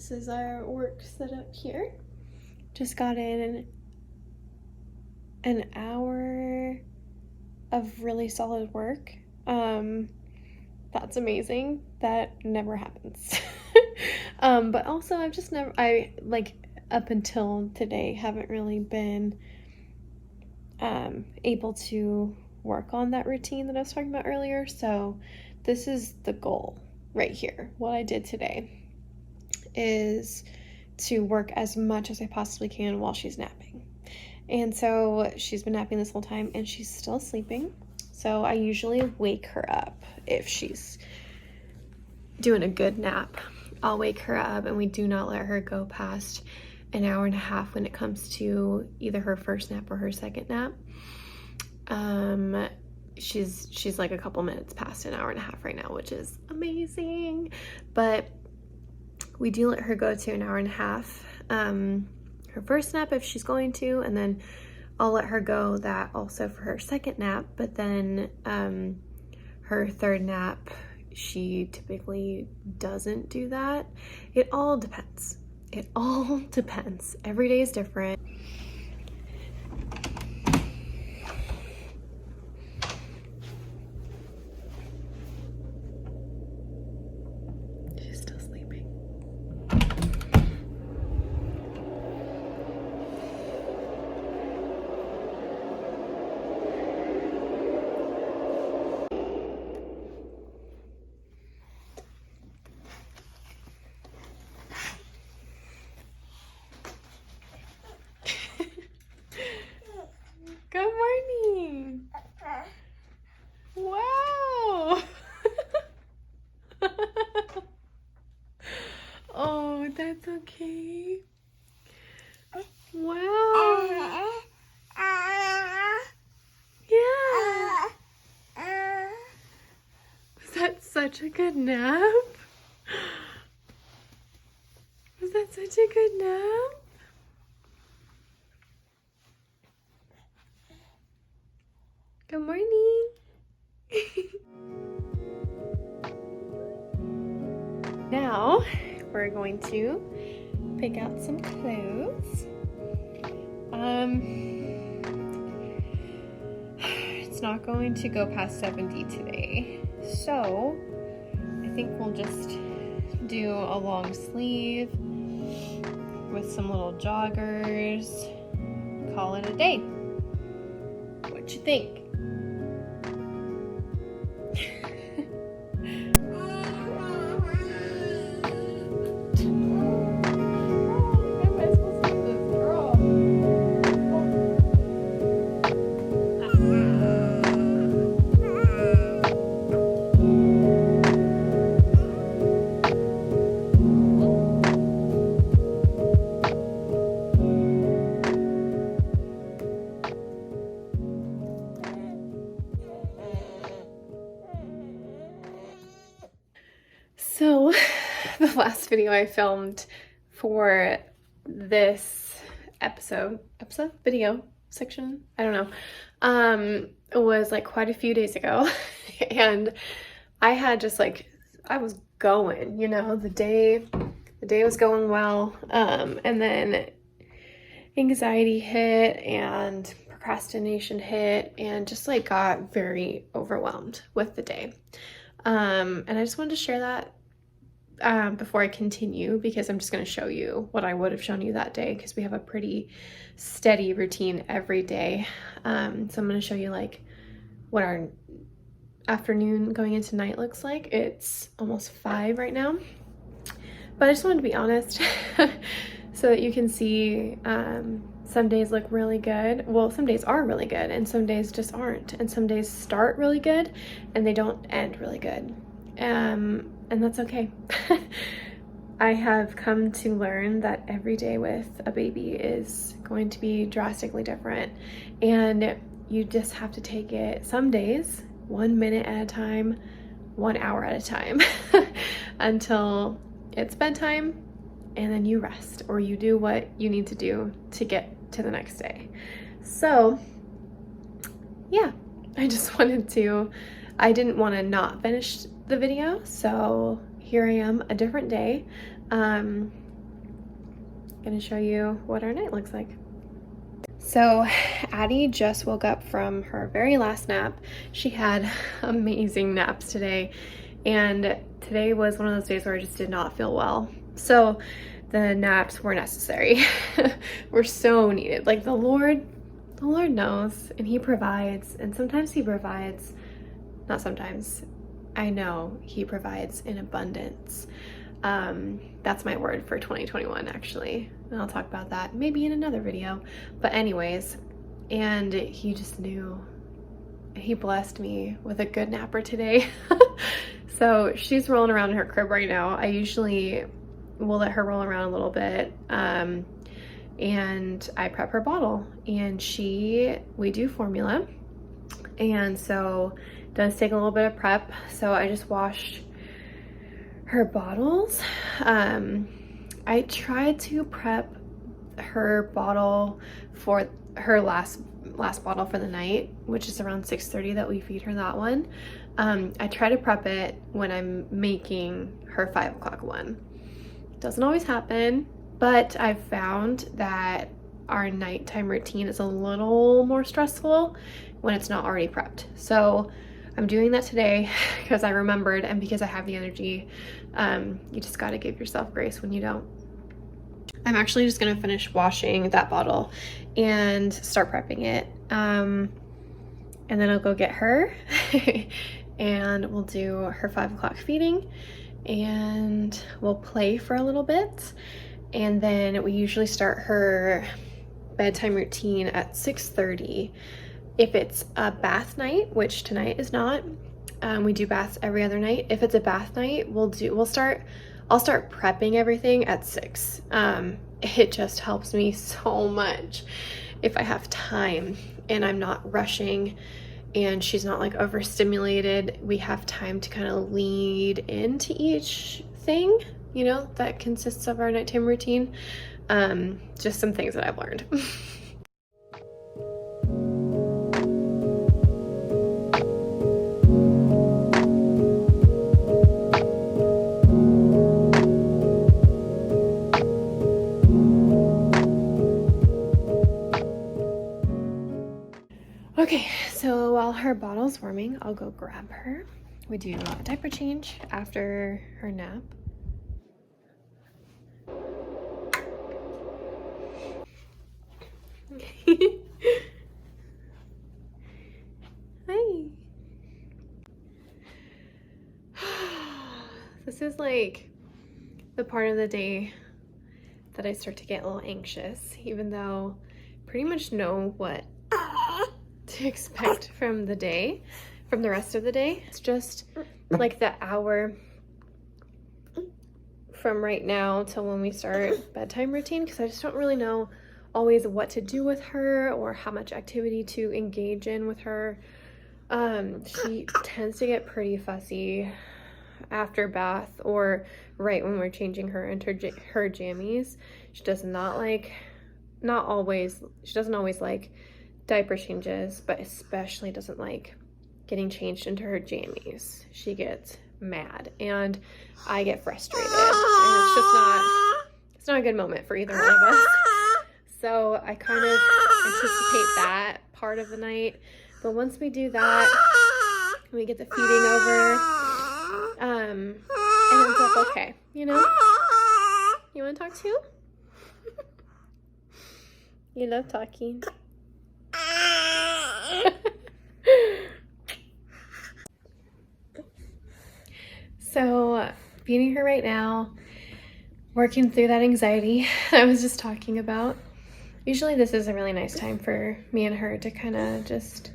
This is our work setup here. Just got in an hour of really solid work. That's amazing. That never happens. But also I up until today haven't really been able to work on that routine that I was talking about earlier. So this is the goal right here. What I did today is to work as much as I possibly can while she's napping. And so she's been napping this whole time and she's still sleeping. So I usually wake her up if she's doing a good nap. I'll wake her up, and we do not let her go past an hour and a half when it comes to either her first nap or her second nap. She's like a couple minutes past an hour and a half right now, which is amazing. But we do let her go to an hour and a half. Her first nap if she's going to, and then I'll let her go that also for her second nap. But then her third nap, she typically doesn't do that. It all depends. It all depends. Every day is different. She's still sleeping. Good morning. Wow. Oh, that's okay. Wow. Yeah. Was that such a good nap? Was that such a good nap? Good morning. Now we're going to pick out some clothes. It's not going to go past 70 today, so I think we'll just do a long sleeve with some little joggers. Call it a day. What you think? So the last video I filmed for this video section, I don't know, it was like quite a few days ago. And I had just like, I was going, you know, the day was going well. And then anxiety hit and procrastination hit and just like got very overwhelmed with the day. And I just wanted to share that before I continue, because I'm just going to show you what I would have shown you that day, because we have a pretty steady routine every day. So I'm going to show you like what our afternoon going into night looks like. It's almost 5 right now, but I just wanted to be honest so that you can see some days look really good. Well, some days are really good and some days just aren't, and some days start really good and they don't end really good. And that's okay. I have come to learn that every day with a baby is going to be drastically different, and you just have to take it some days 1 minute at a time, 1 hour at a time until it's bedtime, and then you rest or you do what you need to do to get to the next day. So yeah, I didn't want to not finish the video, so here I am, a different day. gonna show you what our night looks like. So Addie just woke up from her very last nap. She had amazing naps today, and today was one of those days where I just did not feel well. So the naps were necessary. Were so needed. Like the Lord knows, and he provides, and sometimes he provides, not sometimes, I know he provides in abundance. That's my word for 2021 actually, and I'll talk about that maybe in another video. But anyways, and he just knew, he blessed me with a good napper today. So she's rolling around in her crib right now. I usually will let her roll around a little bit, and I prep her bottle, and we do formula, and so it does take a little bit of prep. So I just washed her bottles. I tried to prep her bottle for her last bottle for the night, which is around 6:30 that we feed her that one. I try to prep it when I'm making her 5 o'clock one. Doesn't always happen, but I've found that our nighttime routine is a little more stressful when it's not already prepped. So I'm doing that today because I remembered, and because I have the energy. You just got to give yourself grace when you don't. I'm actually just going to finish washing that bottle and start prepping it. And then I'll go get her and we'll do her 5 o'clock feeding, and we'll play for a little bit. And then we usually start her bedtime routine at 6:30. If it's a bath night, which tonight is not, we do baths every other night. If it's a bath night, I'll start prepping everything at 6. It just helps me so much if I have time and I'm not rushing and she's not like overstimulated. We have time to kind of lead into each thing, you know, that consists of our nighttime routine. Just some things that I've learned. Okay, so while her bottle's warming, I'll go grab her. We do a diaper change after her nap. Hi. This is like the part of the day that I start to get a little anxious, even though I pretty much know what to expect from the day, from the rest of the day. It's just like the hour from right now till when we start bedtime routine, because I just don't really know always what to do with her or how much activity to engage in with her. She tends to get pretty fussy after bath or right when we're changing her into her jammies. She does not like, she doesn't always like diaper changes, but especially doesn't like getting changed into her jammies. She gets mad and I get frustrated, and it's not a good moment for either one of us. So I kind of anticipate that part of the night, but once we do that, we get the feeding over, it ends up okay, you know? You want to talk too? You love talking. So feeding her right now, working through that anxiety I was just talking about. Usually this is a really nice time for me and her to kind of just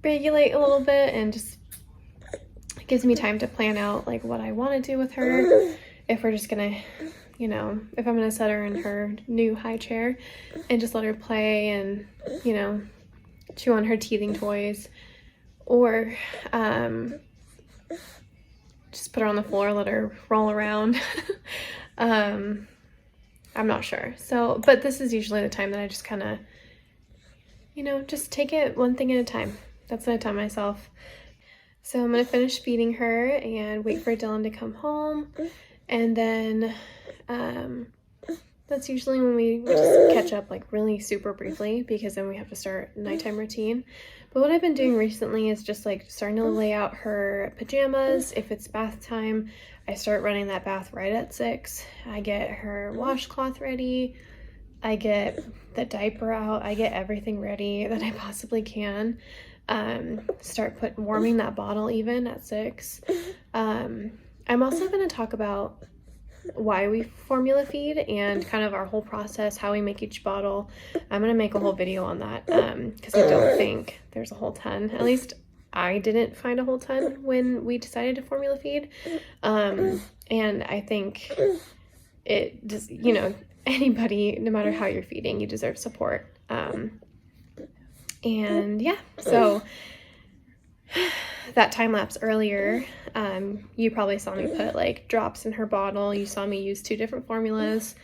regulate a little bit, and just gives me time to plan out like what I want to do with her. If we're just gonna, you know, if I'm gonna set her in her new high chair and just let her play and, you know, chew on her teething toys, or just put her on the floor, let her roll around. I'm not sure. So, but this is usually the time that I just kind of, you know, just take it one thing at a time. That's what I tell myself. So I'm going to finish feeding her and wait for Dylan to come home. And then That's usually when we just catch up like really super briefly, because then we have to start nighttime routine. But what I've been doing recently is just like starting to lay out her pajamas. If it's bath time, I start running that bath right at 6. I get her washcloth ready. I get the diaper out. I get everything ready that I possibly can. Start warming that bottle even at 6. I'm also going to talk about why we formula feed and kind of our whole process, how we make each bottle. I'm going to make a whole video on that because I don't think there's a whole ton. At least I didn't find a whole ton when we decided to formula feed. And I think it just, you know, anybody, no matter how you're feeding, you deserve support. And yeah, so that time lapse earlier, you probably saw me put like drops in her bottle. You saw me use 2 different formulas.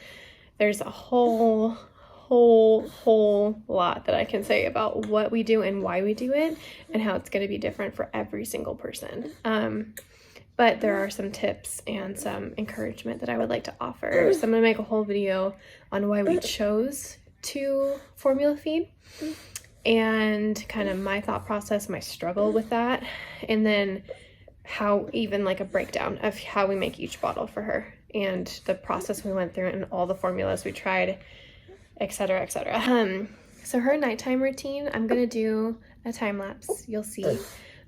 There's a whole lot that I can say about what we do and why we do it and how it's going to be different for every single person. But there are some tips and some encouragement that I would like to offer. So I'm going to make a whole video on why we chose to formula feed and kind of my thought process, my struggle with that, and then how, even like a breakdown of how we make each bottle for her and the process we went through and all the formulas we tried, etc., etc. So her nighttime routine, I'm going to do a time lapse, you'll see.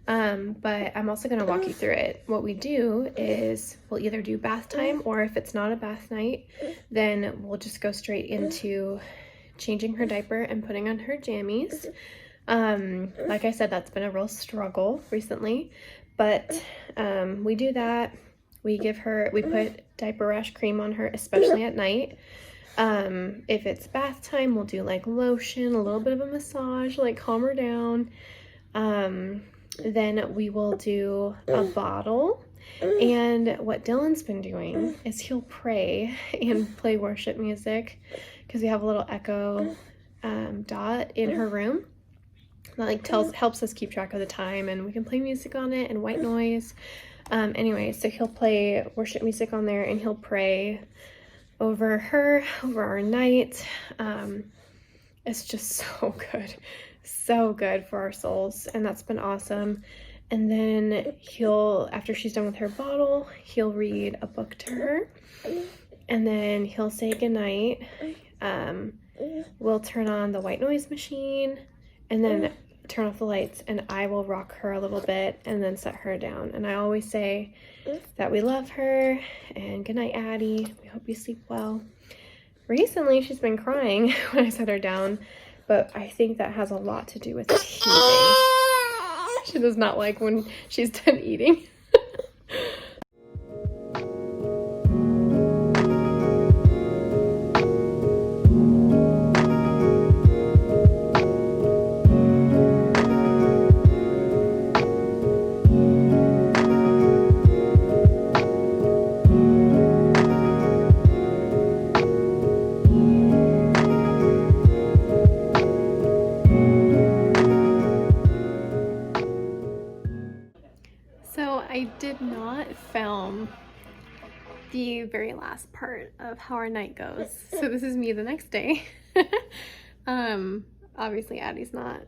But I'm also going to walk you through it. What we do is we'll either do bath time, or if it's not a bath night, then we'll just go straight into changing her diaper and putting on her jammies. Like I said, that's been a real struggle recently, but we do that. We put diaper rash cream on her, especially at night. If it's bath time, we'll do like lotion, a little bit of a massage, like calm her down. Then we will do a bottle. And what Dylan's been doing is he'll pray and play worship music, because we have a little echo dot in her room that like helps us keep track of the time, and we can play music on it and white noise. Anyway, so he'll play worship music on there and he'll pray over her, over our night. It's just so good for our souls, and that's been awesome. And then after she's done with her bottle, he'll read a book to her, and then he'll say goodnight. We'll turn on the white noise machine and then turn off the lights, and I will rock her a little bit and then set her down. And I always say that we love her and good night, Addy. We hope you sleep well. Recently, she's been crying when I set her down, but I think that has a lot to do with teething. She does not like when she's done eating. I did not film the very last part of how our night goes. So this is me the next day. Obviously Addie's not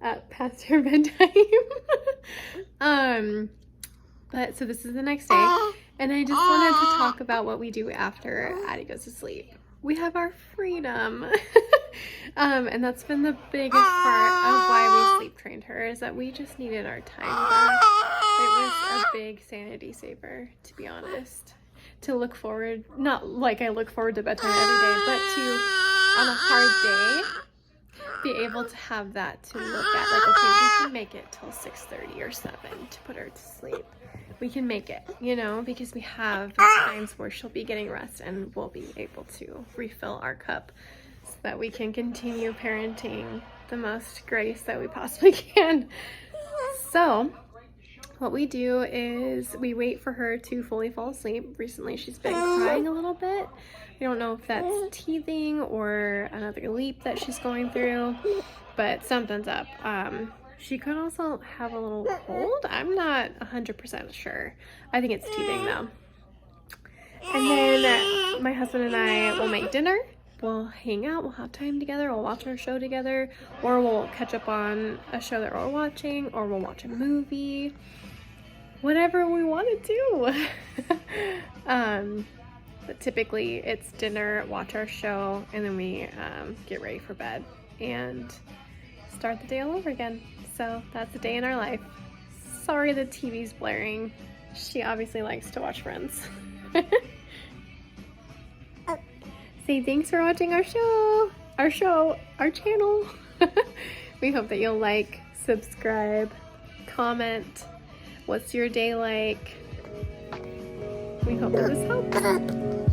up past her bedtime. But so this is the next day, and I just wanted to talk about what we do after Addie goes to sleep. We have our freedom. And that's been the biggest part of why we sleep trained her, is that we just needed our time back. It was a big sanity saver, to be honest. To look forward, not like I look forward to bedtime every day, but to, on a hard day, be able to have that to look at. Like, okay, we can make it till 6:30 or 7 to put her to sleep. We can make it, you know, because we have times where she'll be getting rest and we'll be able to refill our cup so that we can continue parenting the most grace that we possibly can. So what we do is we wait for her to fully fall asleep. Recently she's been crying a little bit. I don't know if that's teething or another leap that she's going through, but something's up. She could also have a little cold. I'm not 100% sure. I think it's teething though. And then my husband and I will make dinner. We'll hang out, we'll have time together, we'll watch our show together, or we'll catch up on a show that we're watching, or we'll watch a movie. Whatever we want to do. But typically it's dinner, watch our show, and then we get ready for bed and start the day all over again. So that's a day in our life. Sorry the TV's blaring. She obviously likes to watch Friends. Say thanks for watching our channel. We hope that you'll like, subscribe, comment. What's your day like? We hope that this helps.